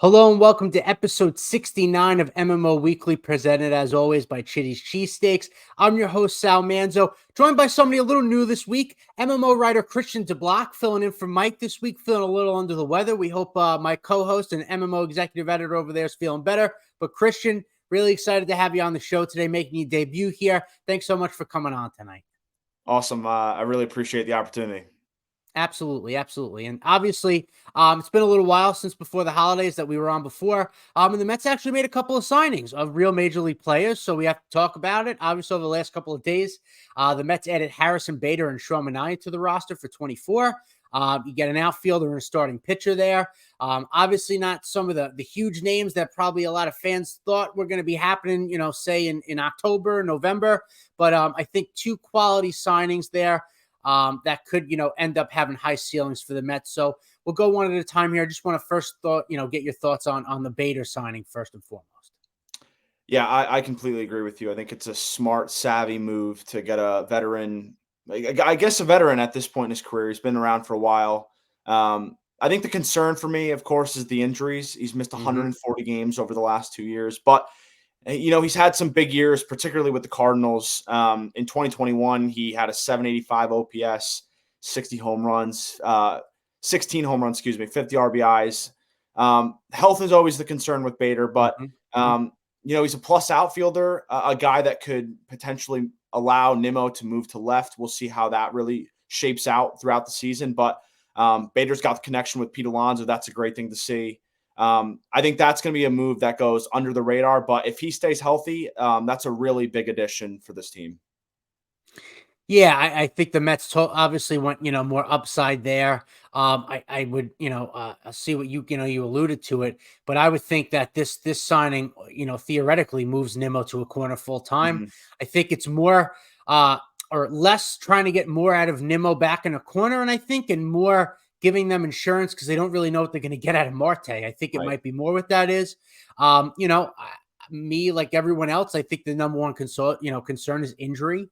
Hello and welcome to episode 69 of MMO Weekly, presented as always by Chitty's Cheesesteaks. I'm your host, Sal Manzo, joined by somebody a little new this week, MMO writer Christian DeBlock, filling in for Mike this week, feeling a little under the weather. We hope my co-host and MMO executive editor over there is feeling better. But Christian, really excited to have you on the show today, making your debut here. Thanks so much for coming on tonight. Awesome. I really appreciate the opportunity. Absolutely, absolutely. And obviously, it's been a little while since before the holidays that we were on before. And the Mets actually made a couple of signings of real major league players. So we have to talk about it. Obviously, over the last couple of days, the Mets added Harrison Bader and Manaea to the roster for 24. You get an outfielder and a starting pitcher there. Obviously, not some of the huge names that probably a lot of fans thought were going to be happening, say in October, November. But I think two quality signings there. That could, end up having high ceilings for the Mets. So we'll go one at a time here. I just want to first get your thoughts on the Bader signing first and foremost. Yeah, I completely agree with you. I think it's a smart, savvy move to get a veteran, I guess a veteran at this point in his career. He's been around for a while. I think the concern for me, of course, is the injuries. He's missed 140 games over the last 2 years, but he's had some big years, particularly with the Cardinals. In 2021, he had a 785 OPS, 60 home runs, 16 home runs, 50 RBIs. Health is always the concern with Bader, but he's a plus outfielder, a guy that could potentially allow Nimmo to move to left. We'll see how that really shapes out throughout the season, but Bader's got the connection with Pete Alonso. That's a great thing to see. I think that's going to be a move that goes under the radar, but if he stays healthy, that's a really big addition for this team. Yeah, I think the Mets obviously went, more upside there. I would, see what you alluded to it, but I would think that this signing, theoretically moves Nimmo to a corner full time. I think it's more, or less trying to get more out of Nimmo back in a corner, and more giving them insurance because they don't really know what they're going to get out of Marte. I think it might be more what that is. Me, like everyone else, I think the number one concern is injury.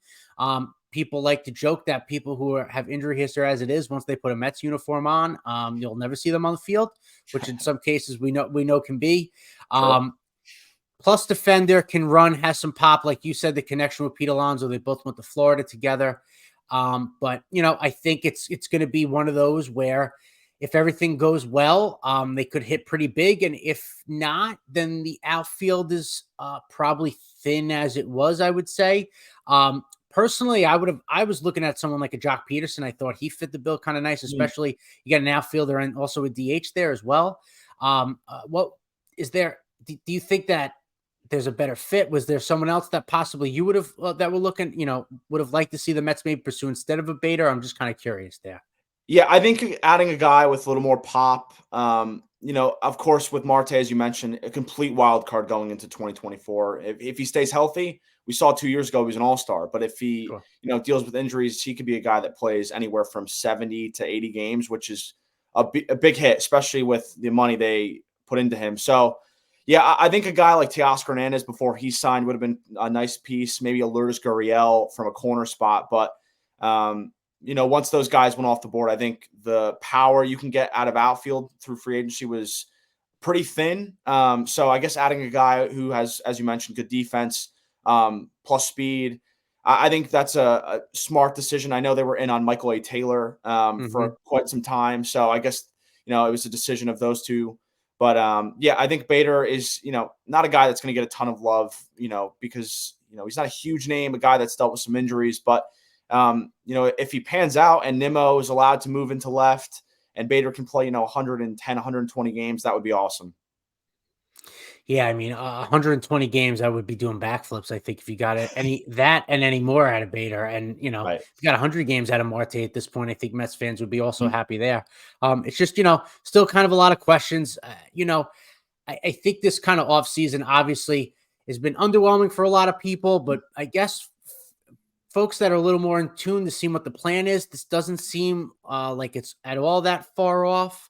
People like to joke that people who have injury history as it is, once they put a Mets uniform on, you'll never see them on the field, which in some cases we know can be. Plus defender, can run, has some pop. Like you said, the connection with Pete Alonso, they both went to Florida together. But I think it's going to be one of those where if everything goes well, they could hit pretty big. And if not, then the outfield is probably thin as it was, I would say. Personally, I was looking at someone like a Jock Peterson. I thought he fit the bill kind of nice, especially you got an outfielder and also a DH there as well. What is there? Do you think that there's a better fit? Was there someone else that possibly you would have that were looking, would have liked to see the Mets maybe pursue instead of a Bader? I'm just kind of curious there. Yeah, I think adding a guy with a little more pop, of course, with Marte, as you mentioned, a complete wild card going into 2024. If he stays healthy, we saw 2 years ago he was an all-star. But if he, deals with injuries, he could be a guy that plays anywhere from 70 to 80 games, which is a big hit, especially with the money they put into him. So, yeah, I think a guy like Teoscar Hernandez before he signed would have been a nice piece, maybe a Lourdes Gurriel from a corner spot. But, once those guys went off the board, I think the power you can get out of outfield through free agency was pretty thin. So I guess adding a guy who has, as you mentioned, good defense, plus speed, I think that's a smart decision. I know they were in on Michael A. Taylor for quite some time. So I guess, it was a decision of those two. But, I think Bader is, not a guy that's going to get a ton of love, because, he's not a huge name, a guy that's dealt with some injuries. But, if he pans out and Nimmo is allowed to move into left and Bader can play, 110, 120 games, that would be awesome. Yeah, I mean, 120 games, I would be doing backflips. I think if you got any more out of Bader, and if you got 100 games out of Marte at this point, I think Mets fans would be also happy there. It's just still kind of a lot of questions. I think this kind of offseason obviously has been underwhelming for a lot of people, but I guess folks that are a little more in tune to see what the plan is, this doesn't seem like it's at all that far off.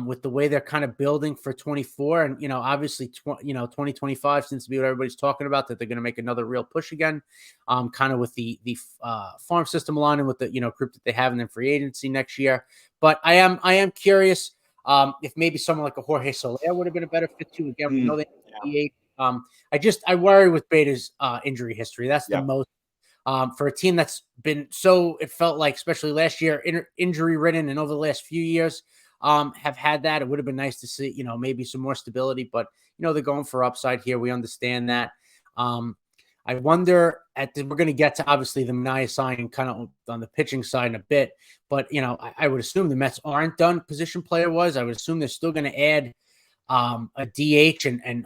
With the way they're kind of building for 24 and, obviously, 2025 seems to be what everybody's talking about, that they're going to make another real push again, kind of with the farm system aligning with the, group that they have in the free agency next year. But I am curious, If maybe someone like a Jorge Soler would have been a better fit too. Again, we know they Yeah. DH. I worry with Beta's injury history. That's the Yeah. most for a team that's been so, it felt like, especially last year, injury ridden, and over the last few years, have had that. It would have been nice to see, maybe some more stability, but they're going for upside here. We understand that. I wonder we're going to get to obviously the Manaea signing kind of on the pitching side in a bit, but I would assume the Mets aren't done position player was. I would assume they're still going to add a DH and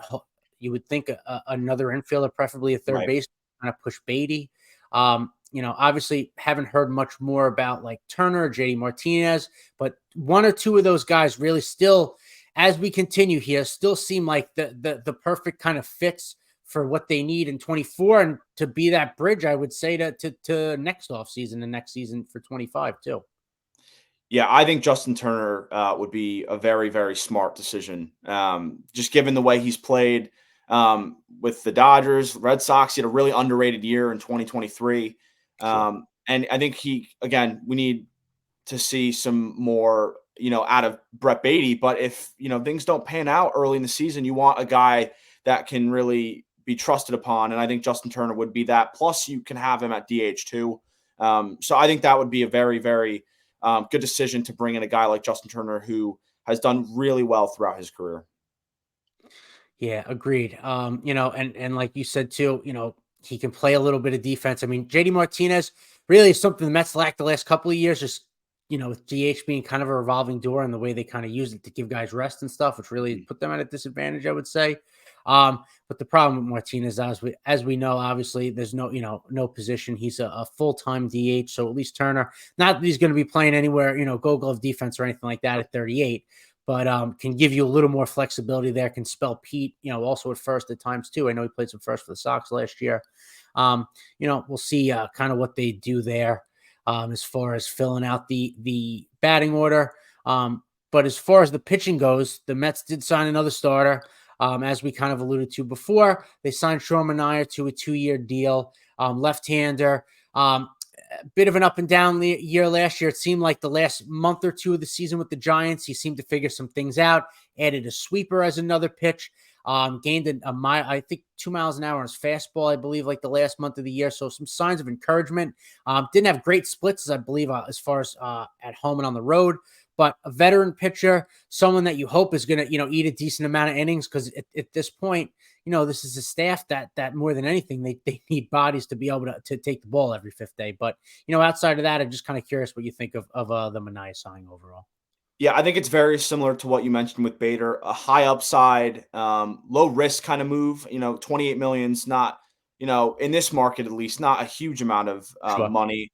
you would think another infielder, preferably a third Right. base, kind of push Beatty. Obviously haven't heard much more about like Turner or JD Martinez, but one or two of those guys really still, as we continue here, still seem like the perfect kind of fits for what they need in 24 and to be that bridge, I would say, to next offseason and next season for 25 too. Yeah, I think Justin Turner would be a very, very smart decision. Just given the way he's played with the Dodgers, Red Sox, he had a really underrated year in 2023. Sure. And I think we need to see some more, out of Brett Beatty. But if, things don't pan out early in the season, you want a guy that can really be trusted upon. And I think Justin Turner would be that. Plus, you can have him at DH too. So I think that would be a very, very good decision to bring in a guy like Justin Turner, who has done really well throughout his career. Yeah, agreed. And like you said too, he can play a little bit of defense. I mean, JD Martinez really is something the Mets lacked the last couple of years, just with DH being kind of a revolving door and the way they kind of use it to give guys rest and stuff, which really put them at a disadvantage, I would say. But the problem with Martinez, as we know, obviously there's no position. He's a full-time DH. So at least Turner, not that he's going to be playing anywhere, gold glove defense or anything like that at 38, but can give you a little more flexibility there, can spell Pete, also at first at times too. I know he played some first for the Sox last year. We'll see kind of what they do there as far as filling out the batting order. But as far as the pitching goes, the Mets did sign another starter. As we kind of alluded to before, they signed Sean Manaea to a 2-year deal, left-hander. Bit of an up and down year last year. It seemed like the last month or two of the season with the Giants, he seemed to figure some things out, added a sweeper as another pitch, gained a mile, I think 2 miles an hour on his fastball, I believe, like the last month of the year. So some signs of encouragement. Didn't have great splits, I believe, as far as at home and on the road, but a veteran pitcher, someone that you hope is going to, eat a decent amount of innings. Cause at this point, this is a staff that more than anything, they need bodies to be able to take the ball every fifth day. But, outside of that, I'm just kind of curious what you think of the Manaea signing overall. Yeah, I think it's very similar to what you mentioned with Bader, a high upside, low risk kind of move. 28 million's not, in this market at least, not a huge amount of Sure. money.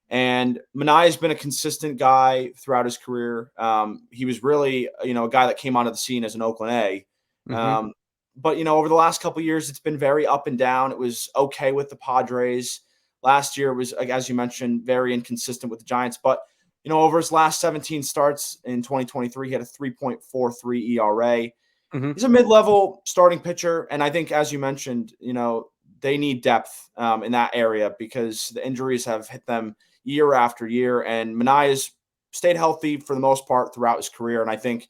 And Manaea has been a consistent guy throughout his career. He was really, a guy that came onto the scene as an Oakland A. Mm-hmm. But over the last couple of years, it's been very up and down. It was okay with the Padres. Last year was, as you mentioned, very inconsistent with the Giants. But over his last 17 starts in 2023, he had a 3.43 ERA. Mm-hmm. He's a mid-level starting pitcher, and I think, as you mentioned, they need depth in that area because the injuries have hit them year after year, and Manaea's stayed healthy for the most part throughout his career. And I think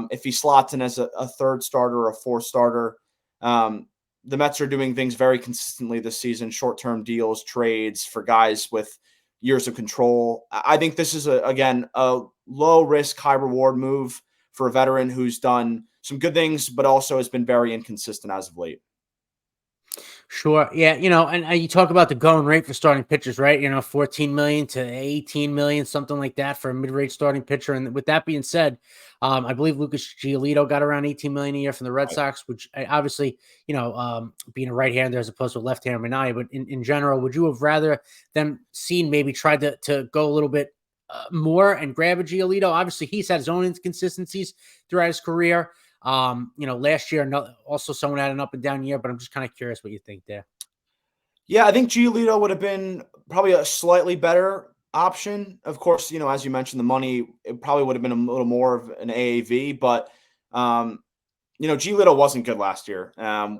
if he slots in as a third starter or a fourth starter, the Mets are doing things very consistently this season, short-term deals, trades for guys with years of control. I think this is, again, a low-risk, high-reward move for a veteran who's done some good things, but also has been very inconsistent as of late. Sure. Yeah. And you talk about the going rate for starting pitchers, right? 14 million to 18 million, something like that for a mid-rate starting pitcher. And with that being said, I believe Lucas Giolito got around 18 million a year from the Red Sox, which obviously, being a right-hander as opposed to a left-hander Manaea. But in general, would you have rather them seen maybe tried to go a little bit more and grab a Giolito? Obviously, he's had his own inconsistencies throughout his career. Last year, also someone had an up and down year, but I'm just kind of curious what you think there. Yeah, I think Giolito would have been probably a slightly better option. Of course, as you mentioned, the money, it probably would have been a little more of an AAV, but Giolito wasn't good last year.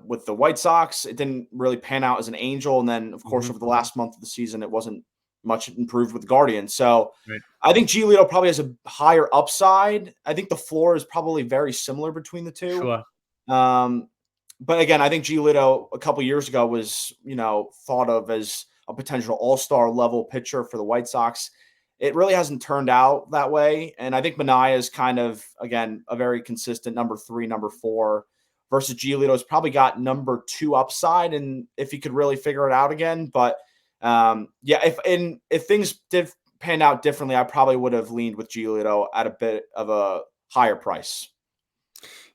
With the White Sox, it didn't really pan out as an angel. And then, of course, over the last month of the season, it wasn't much improved with the Guardians. So Right. I think Giolito probably has a higher upside. I think the floor is probably very similar between the two. Sure. But again, I think Giolito a couple years ago was, thought of as a potential all-star level pitcher for the White Sox. It really hasn't turned out that way. And I think Manaea is kind of, again, a very consistent number 3, number 4 versus Giolito's probably got number 2 upside. And if he could really figure it out again, but if things did pan out differently, I probably would have leaned with Giolito at a bit of a higher price.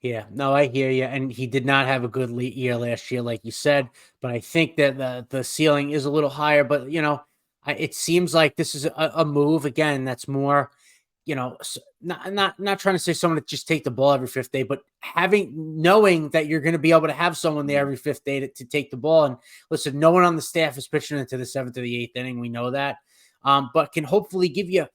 Yeah, no, I hear you. And he did not have a good year last year, like you said. But I think that the ceiling is a little higher. But it seems like this is a move again that's more, not trying to say someone to just take the ball every 5th day, but knowing that you're going to be able to have someone there every 5th day to take the ball. And listen, no one on the staff is pitching into the 7th or the 8th inning. We know that, but can hopefully give you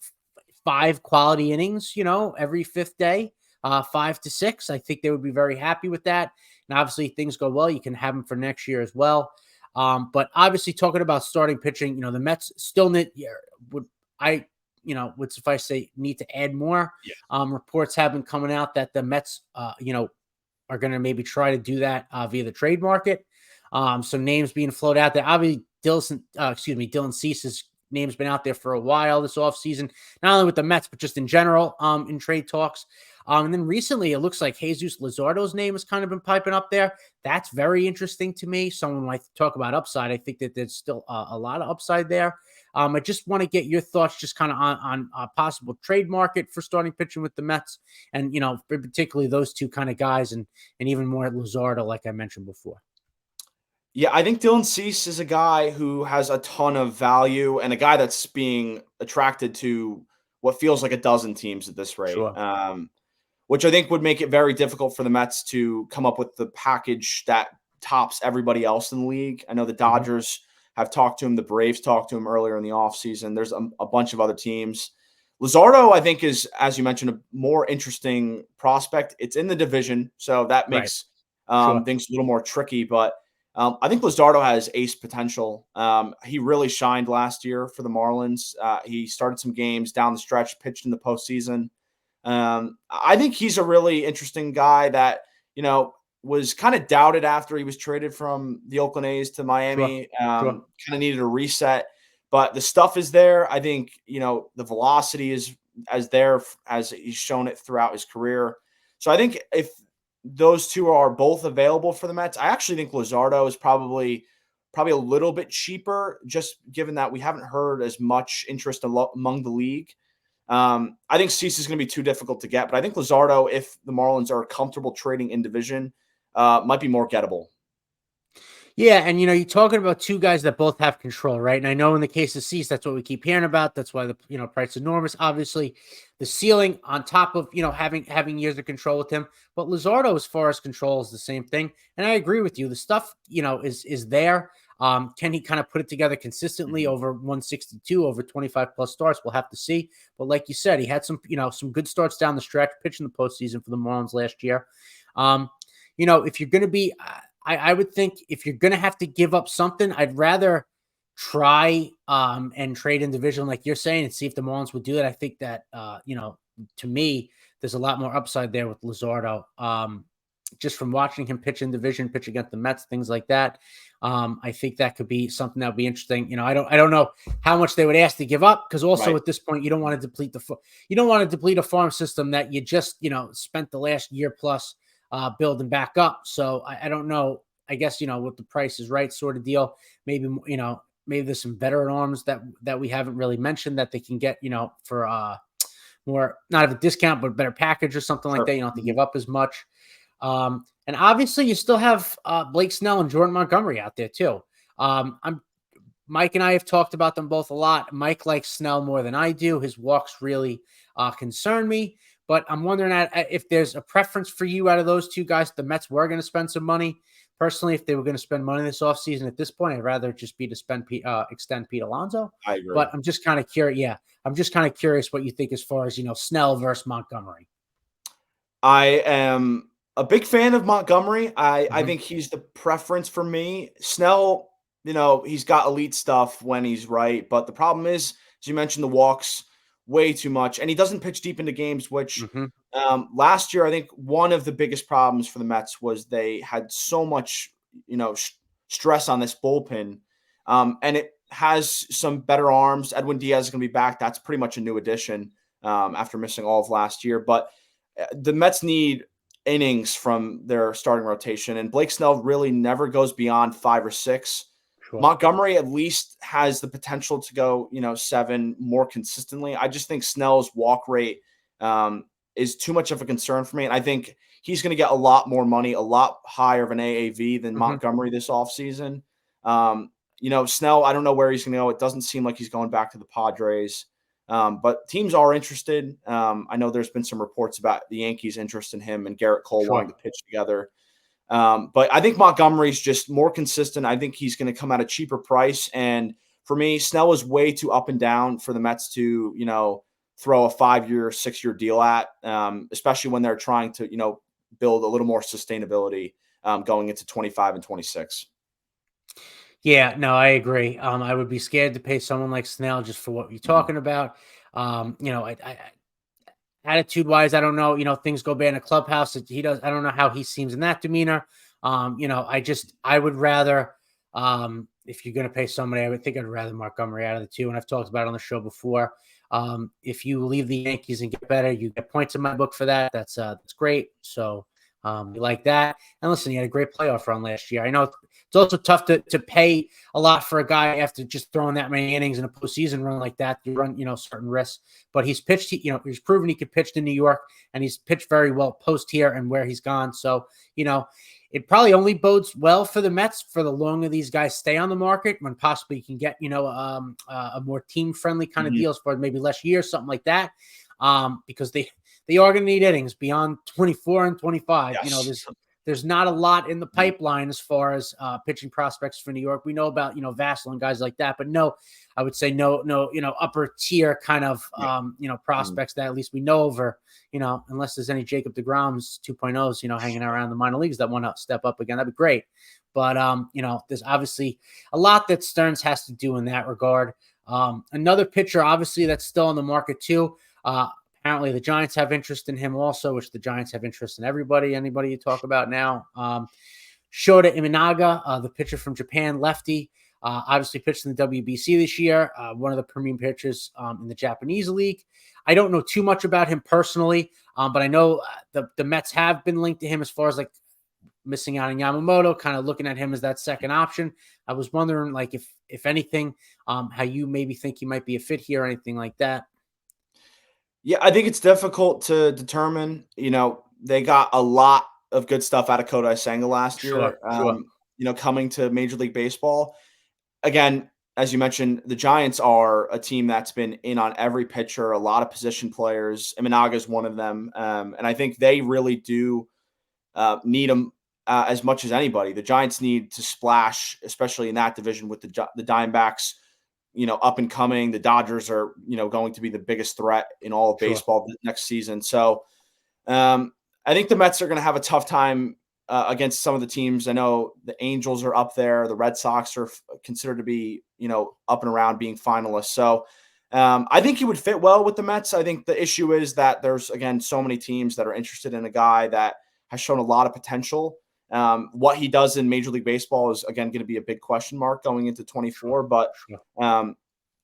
5 quality innings, every 5th day. 5 to 6. I think they would be very happy with that. And obviously, if things go well, you can have them for next year as well. But obviously, talking about starting pitching, the Mets still would suffice to say need to add more. Yeah. Reports have been coming out that the Mets, are going to maybe try to do that via the trade market. Some names being floated out there. Obviously, Dylan Cease's name's been out there for a while this offseason, not only with the Mets, but just in general in trade talks. And then recently, it looks like Jesus Luzardo's name has kind of been piping up there. That's very interesting to me. Someone might talk about upside. I think that there's still a lot of upside there. I just want to get your thoughts just kind of on a possible trade market for starting pitching with the Mets. And, particularly those two kind of guys and even more Luzardo, like I mentioned before. Yeah, I think Dylan Cease is a guy who has a ton of value and a guy that's being attracted to what feels like a dozen teams at this rate. Sure. Which I think would make it very difficult for the Mets to come up with the package that tops everybody else in the league. I know the Dodgers have talked to him. The Braves talked to him earlier in the offseason. There's a bunch of other teams. Luzardo, I think, is, as you mentioned, a more interesting prospect. It's in the division, so that makes things a little more tricky. But I think Luzardo has ace potential. He really shined last year for the Marlins. He started some games down the stretch, pitched in the postseason. I think he's a really interesting guy that, was kind of doubted after he was traded from the Oakland A's to Miami. Kind of needed a reset, but the stuff is there. I think, the velocity is as there as he's shown it throughout his career. So I think if those two are both available for the Mets, I actually think Luzardo is probably a little bit cheaper, just given that we haven't heard as much interest among the league. I think Cease is going to be too difficult to get, but I think Luzardo, if the Marlins are comfortable trading in division, might be more gettable. Yeah, and you're talking about two guys that both have control, right? And I know in the case of Cease, that's what we keep hearing about. That's why the price is enormous. Obviously, the ceiling on top of having years of control with him. But Luzardo, as far as control, is the same thing. And I agree with you. The stuff is there. Can he kind of put it together consistently over 162, over 25 plus starts? We'll have to see. But like you said, he had some good starts down the stretch, pitching the postseason for the Marlins last year. If you're going to be, I would think if you're going to have to give up something, I'd rather try and trade in division like you're saying and see if the Marlins would do that. I think that, to me, there's a lot more upside there with Luzardo. Just from watching him pitch in division, pitch against the Mets, things like that. I think that could be something that would be interesting. I don't know how much they would ask to give up, because also at this point, you don't want to deplete a farm system that you just, spent the last year plus building back up. So I don't know. I guess, with the price is right sort of deal, maybe, maybe there's some veteran arms that we haven't really mentioned that they can get, for more, not of a discount, but better package or something like that. You don't have to give up as much. And obviously you still have Blake Snell and Jordan Montgomery out there too. Mike and I have talked about them both a lot. Mike likes Snell more than I do. His walks really concern me, but I'm wondering if there's a preference for you out of those two guys. The Mets were going to spend some money. Personally, if they were going to spend money this offseason at this point, I'd rather it just be to extend Pete Alonso. I agree. But I'm just kind of curious. Yeah, I'm just kind of curious what you think as far as, Snell versus Montgomery. I am a big fan of Montgomery. I think he's the preference for me. Snell he's got elite stuff when he's right. But the problem is, as you mentioned, the walks way too much, and he doesn't pitch deep into games, which Hmm. last year, I think one of the biggest problems for the Mets was they had so much, stress on this bullpen. And it has some better arms. Edwin Diaz is going to be back. That's pretty much a new addition after missing all of last year. But the Mets need innings from their starting rotation, and Blake Snell really never goes beyond 5 or 6. Sure. Montgomery at least has the potential to go, 7 more consistently. I just think Snell's walk rate is too much of a concern for me. And I think he's going to get a lot more money, a lot higher of an AAV than Hmm. Montgomery this offseason. Snell, I don't know where he's going to go. It doesn't seem like he's going back to the Padres. But teams are interested. I know there's been some reports about the Yankees' interest in him and Garrett Cole Sure. wanting to pitch together. But I think Montgomery's just more consistent. I think he's going to come at a cheaper price. And for me, Snell is way too up and down for the Mets to, throw a 5-year, 6-year deal at, especially when they're trying to, build a little more sustainability going into 25 and 26. Yeah, no, I agree. I would be scared to pay someone like Snell just for what you're Mhm. talking about. Attitude wise, I don't know. Things go bad in a clubhouse. He does. I don't know how he seems in that demeanor. I would rather, if you're going to pay somebody, I would think I'd rather Montgomery out of the two. And I've talked about it on the show before. If you leave the Yankees and get better, you get points in my book for that. That's great. So you like that. And listen, he had a great playoff run last year. I know it's also tough to pay a lot for a guy after just throwing that many innings in a postseason run like that. You run, certain risks. But he's pitched, he's proven he could pitch in New York, and he's pitched very well post here and where he's gone. So, it probably only bodes well for the Mets for the longer these guys stay on the market, when possibly you can get, a more team friendly kind of Mhm. deals for maybe less years, something like that. Because they are going to need innings beyond 24 and 25. Yes. There's not a lot in the Mhm. pipeline as far as pitching prospects for New York. We know about, Vassell and guys like that, but no, I would say no, upper tier kind of, Yeah. Mhm. prospects that at least we know over, unless there's any Jacob deGrom's 2.0s, hanging around the minor leagues that want to step up again. That'd be great. But, there's obviously a lot that Stearns has to do in that regard. Another pitcher, obviously, that's still on the market too. Apparently, the Giants have interest in him also, which the Giants have interest in anybody you talk about now. Shota Imanaga, the pitcher from Japan, lefty, obviously pitched in the WBC this year, one of the premium pitchers in the Japanese league. I don't know too much about him personally, but I know the Mets have been linked to him as far as like missing out on Yamamoto, kind of looking at him as that second option. I was wondering, like, if anything, how you maybe think he might be a fit here or anything like that. Yeah, I think it's difficult to determine. They got a lot of good stuff out of Kodai Senga last Sure, year. sure, Coming to Major League Baseball again, as you mentioned, the Giants are a team that's been in on every pitcher, a lot of position players. Imanaga is one of them, and I think they really do need him as much as anybody. The Giants need to splash, especially in that division with the Diamondbacks up and coming. The Dodgers are, going to be the biggest threat in all of sure. baseball next season. So I think the Mets are going to have a tough time against some of the teams. I know the Angels are up there. The Red Sox are considered to be, up and around being finalists. So I think he would fit well with the Mets. I think the issue is that there's, again, so many teams that are interested in a guy that has shown a lot of potential. What he does in Major League Baseball is, again, going to be a big question mark going into Sure, 24. But, sure.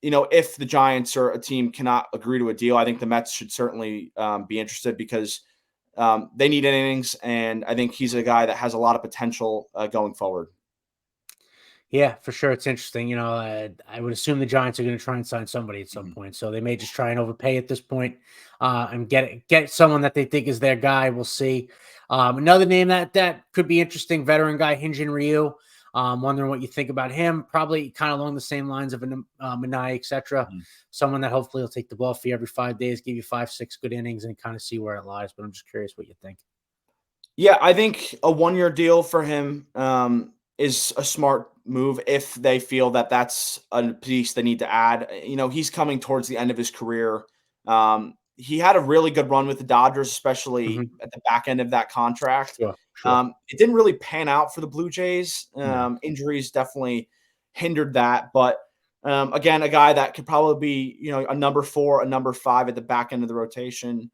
if the Giants or a team cannot agree to a deal, I think the Mets should certainly be interested because they need innings. And I think he's a guy that has a lot of potential going forward. Yeah, for sure. It's interesting. I would assume the Giants are going to try and sign somebody at some Mhm. point, so they may just try and overpay at this point, and get someone that they think is their guy. We'll see. Another name that could be interesting, veteran guy Hyunjin Ryu. Wondering what you think about him. Probably kind of along the same lines of a Manaea, etc. Mhm. Someone that hopefully will take the ball for you every 5 days, give you 5, 6 good innings, and kind of see where it lies. But I'm just curious what you think. Yeah, I think a 1-year deal for him is a smart move if they feel that that's a piece they need to add. He's coming towards the end of his career. He had a really good run with the Dodgers, especially Hmm. at the back end of that contract. Sure, sure. It didn't really pan out for the Blue Jays. No. Injuries definitely, hindered that. But again, a guy that could probably be, a number 4, a number 5 at the back end of the rotation.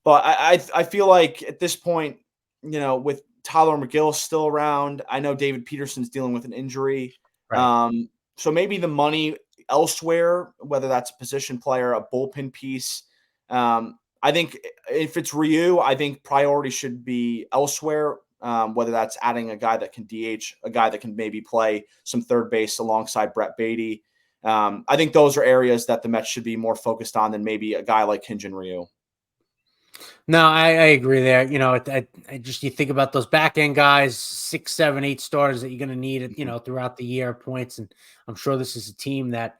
But I feel like at this point, with Tyler McGill still around, I know David Peterson's dealing with an injury. Right. So maybe the money elsewhere, whether that's a position player, a bullpen piece. I think if it's Ryu, I think priority should be elsewhere. Whether that's adding a guy that can DH, a guy that can maybe play some third base alongside Brett Beatty. I think those are areas that the Mets should be more focused on than maybe a guy like Hyun-Jin Ryu. No, I agree there. I just, you think about those back end guys, 6, 7, 8 stars that you're going to need, throughout the year points. And I'm sure this is a team that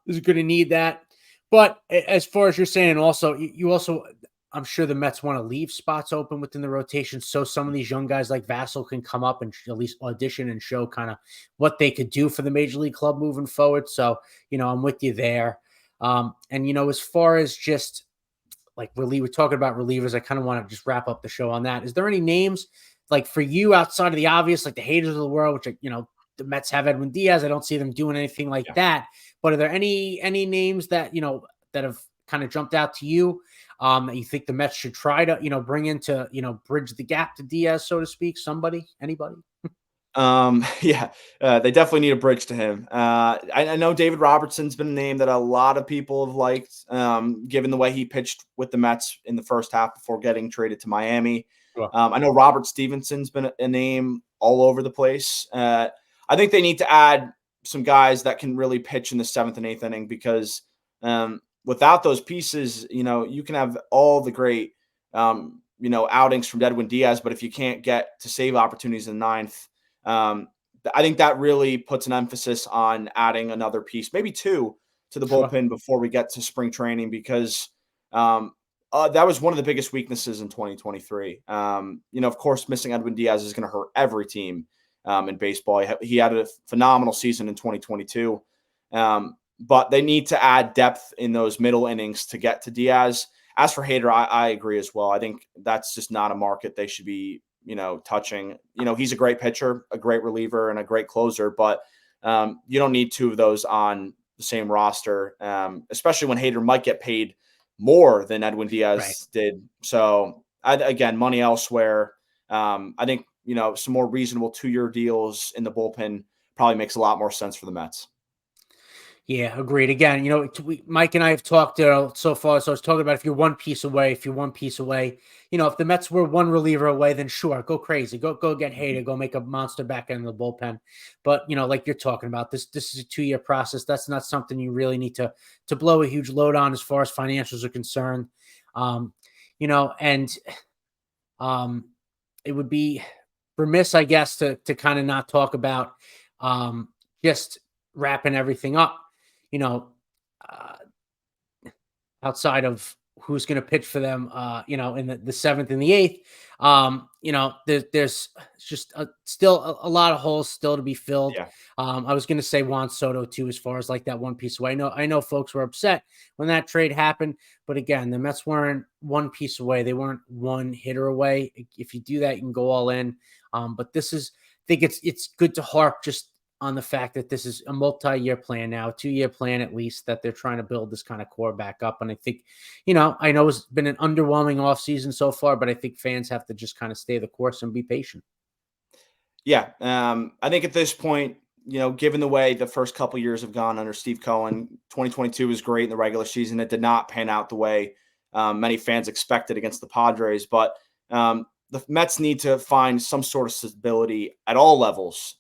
is going to need that. But as far as you're saying, also, you also, I'm sure the Mets want to leave spots open within the rotation. So some of these young guys like Vassell can come up and at least audition and show kind of what they could do for the major league club moving forward. So, I'm with you there. And, as far as just, like we're talking about relievers, I kind of want to just wrap up the show on that. Is there any names like for you outside of the obvious, like the haters of the world, which the Mets have Edwin Diaz. I don't see them doing anything like that. But are there any names that that have kind of jumped out to you that you think the Mets should try to bring in to bridge the gap to Diaz, so to speak? Somebody, anybody? They definitely need a bridge to him. I know David Robertson's been a name that a lot of people have liked, given the way he pitched with the Mets in the first half before getting traded to Miami. Sure. I know Robert Stevenson's been a name all over the place. I think they need to add some guys that can really pitch in the 7th and 8th inning because without those pieces, you can have all the great, outings from Edwin Diaz, but if you can't get to save opportunities in the 9th, I think that really puts an emphasis on adding another piece, maybe 2 to the bullpen before we get to spring training, because that was one of the biggest weaknesses in 2023. Of course, missing Edwin Diaz is going to hurt every team in baseball. He had a phenomenal season in 2022, but they need to add depth in those middle innings to get to Diaz. As for Hader, I agree as well. I think that's just not a market they should be touching. He's a great pitcher, a great reliever, and a great closer, but you don't need 2 of those on the same roster, especially when Hader might get paid more than Edwin Diaz did. So again, money elsewhere. I think, some more reasonable 2-year deals in the bullpen probably makes a lot more sense for the Mets. Yeah, agreed. Again, Mike and I have talked so far. So I was talking about if you're one piece away, if the Mets were one reliever away, then sure, go crazy, go get Hader, go make a monster back end of the bullpen. But like you're talking about, this is a 2-year process. That's not something you really need to blow a huge load on as far as financials are concerned. And it would be remiss, I guess, to kind of not talk about just wrapping everything up. Outside of who's going to pitch for them, in the 7th and the 8th, there's just still a lot of holes still to be filled. Yeah. I was going to say Juan Soto too, as far as like that one piece away. I know folks were upset when that trade happened, but again, the Mets weren't one piece away. They weren't one hitter away. If you do that, you can go all in. But I think it's good to harp just on the fact that this is a multi-year plan now, a 2-year plan at least, that they're trying to build this kind of core back up. And I think, I know it's been an underwhelming offseason so far, but I think fans have to just kind of stay the course and be patient. Yeah. I think at this point, given the way the first couple years have gone under Steve Cohen, 2022 was great in the regular season. It did not pan out the way many fans expected against the Padres, but the Mets need to find some sort of stability at all levels.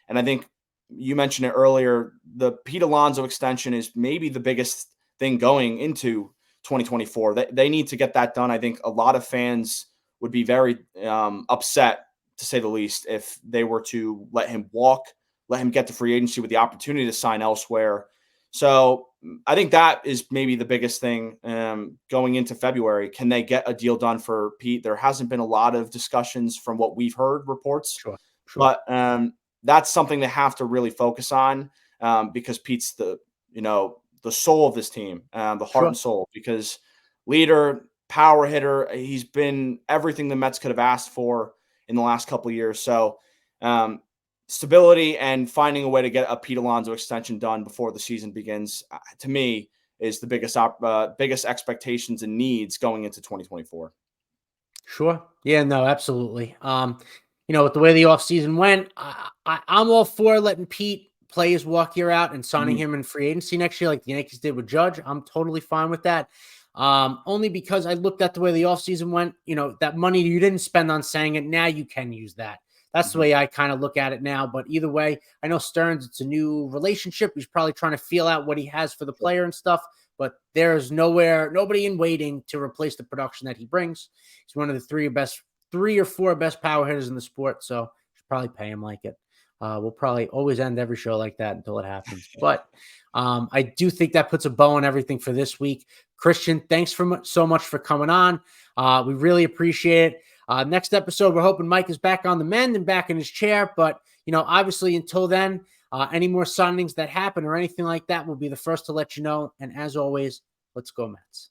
And I think you mentioned it earlier, the Pete Alonso extension is maybe the biggest thing going into 2024. They need to get that done. I think a lot of fans would be very upset, to say the least, if they were to let him walk, let him get to free agency with the opportunity to sign elsewhere. So I think that is maybe the biggest thing going into February. Can they get a deal done for Pete? There hasn't been a lot of discussions from what we've heard reports, Sure. but that's something they have to really focus on because Pete's the soul of this team, the heart and soul, because leader, power hitter, he's been everything the Mets could have asked for in the last couple of years. So stability and finding a way to get a Pete Alonso extension done before the season begins, to me, is the biggest expectations and needs going into 2024. Sure. Yeah, no, absolutely. With the way the offseason went, I'm all for letting Pete play his walk year out and signing him in free agency next year like the Yankees did with Judge. I'm totally fine with that. Only because I looked at the way the offseason went, that money you didn't spend on saying it, now you can use that. That's the way I kind of look at it now. But either way, I know Stearns, it's a new relationship. He's probably trying to feel out what he has for the player and stuff. But there's nobody in waiting to replace the production that he brings. He's one of the three or four best power hitters in the sport. So should probably pay him like it. We'll probably always end every show like that until it happens. But I do think that puts a bow on everything for this week. Christian, thanks so much for coming on. We really appreciate it. Next episode, we're hoping Mike is back on the mend and back in his chair. But, obviously until then, any more signings that happen or anything like that, we'll be the first to let you know. And as always, let's go Mets.